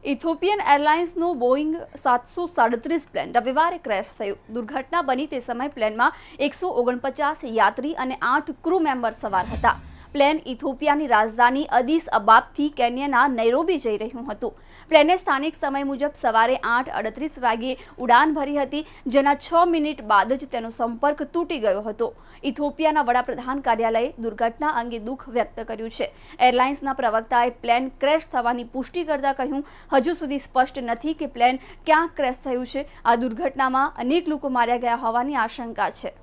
Ethiopian એરલાઇન્સનું બોઈંગ 737 plane રવિવારે crash થયું. દુર્ઘટના બની તે સમયે પ્લેનમાં 149 યાત્રી અને 8 ક્રૂ મેમ્બર સવાર હતા. પ્લેન ઇથોપિયાની રાજધાની અદિસ અબાબથી કેન્યાના નૈરોબી જઈ રહ્યું હતું. પ્લેને સ્થાનિક સમય મુજબ સવારે 8:38 વાગ્યે ઉડાન ભરી હતી, જેના 6 મિનિટ બાદ જ તેનો સંપર્ક તૂટી ગયો હતો. ઇથોપિયાના વડાપ્રધાન કાર્યાલયે દુર્ઘટના અંગે દુઃખ વ્યક્ત કર્યું છે. એરલાઇન્સના પ્રવક્તાએ પ્લેન ક્રેશ થવાની પુષ્ટિ કરતા કહ્યું, હજુ સુધી સ્પષ્ટ નથી કે પ્લેન ક્યાં ક્રેશ થયું છે. આ દુર્ઘટનામાં અનેક લોકો માર્યા ગયા હોવાની આશંકા છે.